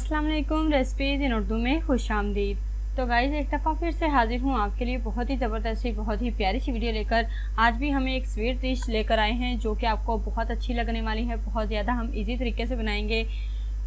अस्सलाम वालेकुम। रेसिपीज़ इन उर्दू में खुशामदीद। तो गाइज़ एक दफ़ा फिर से हाजिर हूँ आपके लिए बहुत ही ज़बरदस्त सी बहुत ही प्यारी सी वीडियो लेकर। आज भी हमें एक स्वीट डिश लेकर आए हैं जो कि आपको बहुत अच्छी लगने वाली है। बहुत ज़्यादा हम इजी तरीके से बनाएंगे।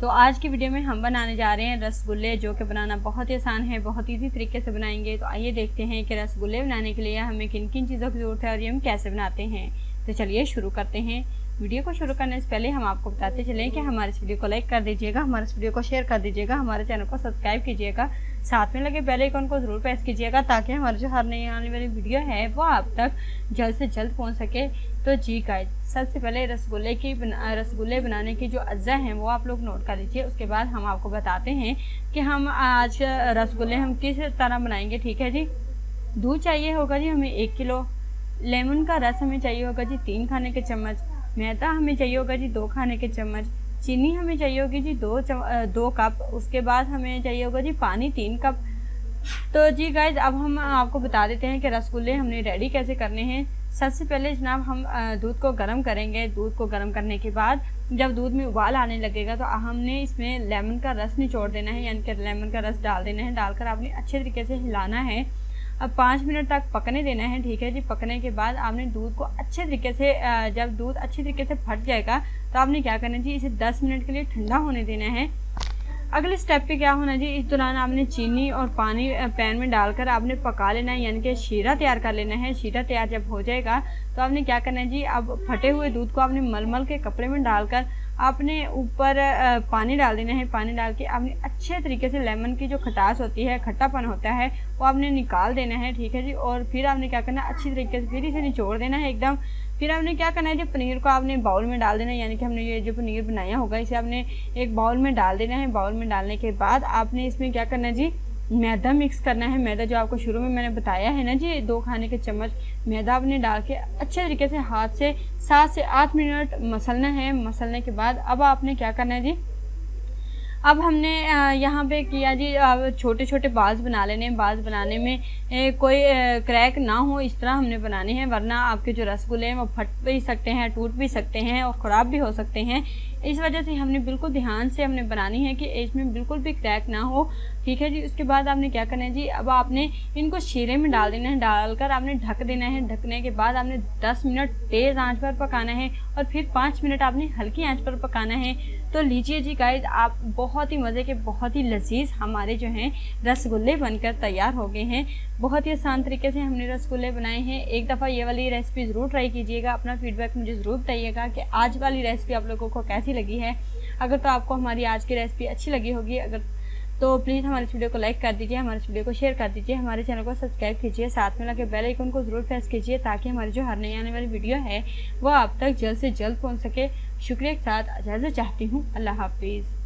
तो आज की वीडियो में हम बनाने जा रहे हैं रसगुल्ले, जो कि बनाना बहुत ही आसान है, बहुत ईजी तरीके से बनाएंगे। तो आइए देखते हैं कि रसगुल्ले बनाने के लिए हमें किन किन चीज़ों की ज़रूरत है और ये हम कैसे बनाते हैं। तो चलिए शुरू करते हैं। वीडियो को शुरू करने से पहले हम आपको बताते चलें कि हमारे इस वीडियो को लाइक कर दीजिएगा, हमारे इस वीडियो को शेयर कर दीजिएगा, हमारे चैनल को सब्सक्राइब कीजिएगा, साथ में लगे बेल आइकन को ज़रूर प्रेस कीजिएगा ताकि हमारी जो हर नई आने वाली वीडियो है वो आप तक जल्द से जल्द पहुंच सके। तो जी गाइस, सबसे पहले रसगुल्ले बनाने की जो अज्जा हैं वो आप लोग नोट कर लीजिए। उसके बाद हम आपको बताते हैं कि हम आज रसगुल्ले हम किस तरह बनाएंगे। ठीक है जी। दूध चाहिए होगा जी हमें 1 किलो, लेमन का रस हमें चाहिए होगा जी 3 खाने के चम्मच, मैदा हमें चाहिए होगा जी 2 खाने के चम्मच, चीनी हमें चाहिए होगी जी 2 कप। उसके बाद हमें चाहिए होगा जी पानी 3 कप। तो जी गाइज, अब हम आपको बता देते हैं कि रसगुल्ले हमने रेडी कैसे करने हैं। सबसे पहले जनाब हम दूध को गर्म करेंगे। दूध को गर्म करने के बाद जब दूध में उबाल आने लगेगा तो हमने इसमें लेमन का रस निचोड़ देना है, यानी कि लेमन का रस डाल देना है। डालकर आपने अच्छे तरीके से हिलाना है। अब 5 मिनट तक पकने देना है। ठीक है जी। पकने के बाद आपने दूध को अच्छे तरीके से जब दूध अच्छी तरीके से फट जाएगा तो आपने क्या करना जी, इसे 10 मिनट के लिए ठंडा होने देना है। अगले स्टेप पे क्या होना जी, इस दौरान आपने चीनी और पानी पैन में डालकर आपने पका लेना है, यानी कि शीरा तैयार कर लेना है। शीरा तैयार जब हो जाएगा तो आपने क्या करना है जी, अब फटे हुए दूध को आपने मलमल के कपड़े में डालकर आपने ऊपर पानी डाल देना है। पानी डाल के आपने अच्छे तरीके से लेमन की जो खटास होती है, खट्टापन होता है, वो आपने निकाल देना है। ठीक है जी। और फिर आपने क्या करना है, अच्छी तरीके से फिर इसे निचोड़ देना है एकदम। फिर आपने क्या करना है जी, पनीर को आपने बाउल में डाल देना है, यानी कि हमने ये जो पनीर बनाया होगा इसे आपने एक बाउल में डाल देना है। बाउल में डालने के बाद आपने इसमें क्या करना है जी, मैदा मिक्स करना है। मैदा जो आपको शुरू में मैंने बताया है ना जी, 2 खाने के चम्मच मैदा आपने डाल के अच्छे तरीके से हाथ से 7 से 8 मिनट मसलना है। मसलने के बाद अब आपने क्या करना है जी, अब हमने यहाँ पे किया जी, छोटे छोटे बाल्स बना लेने हैं। बाल्स बनाने में कोई क्रैक ना हो इस तरह हमने बनाने हैं, वरना आपके जो रसगुल्ले हैं वो फट भी सकते हैं, टूट भी सकते हैं और ख़राब भी हो सकते हैं। इस वजह से हमने बिल्कुल ध्यान से हमने बनानी है कि इसमें बिल्कुल भी क्रैक ना हो। ठीक है जी। उसके बाद आपने क्या करना है जी, अब आपने इनको शीरे में डाल देना है। डालकर आपने ढक देना है। ढकने के बाद आपने 10 मिनट तेज़ आंच पर पकाना है और फिर 5 मिनट आपने हल्की आंच पर पकाना है। तो लीजिए जी गाइज, आप बहुत ही मज़े के, बहुत ही लजीज हमारे जो हैं रसगुल्ले बनकर तैयार हो गए हैं। बहुत ही आसान तरीके से हमने रसगुल्ले बनाए हैं। एक दफ़ा ये वाली रेसिपी ज़रूर ट्राई कीजिएगा। अपना फीडबैक मुझे ज़रूर बताइएगा कि आज वाली रेसिपी आप लोगों को कैसी लगी है। अगर तो आपको हमारी आज की रेसिपी अच्छी लगी होगी तो प्लीज़ हमारे इस वीडियो को लाइक कर दीजिए, हमारे इस वीडियो को शेयर कर दीजिए, हमारे चैनल को सब्सक्राइब कीजिए, साथ में लगे बेल आइकन को ज़रूर प्रेस कीजिए ताकि हमारी जो हर नई आने वाली वीडियो है वो आप तक जल्द से जल्द पहुंच सके। शुक्रिया के साथ इजाज़त चाहती हूँ। अल्लाह हाफिज़।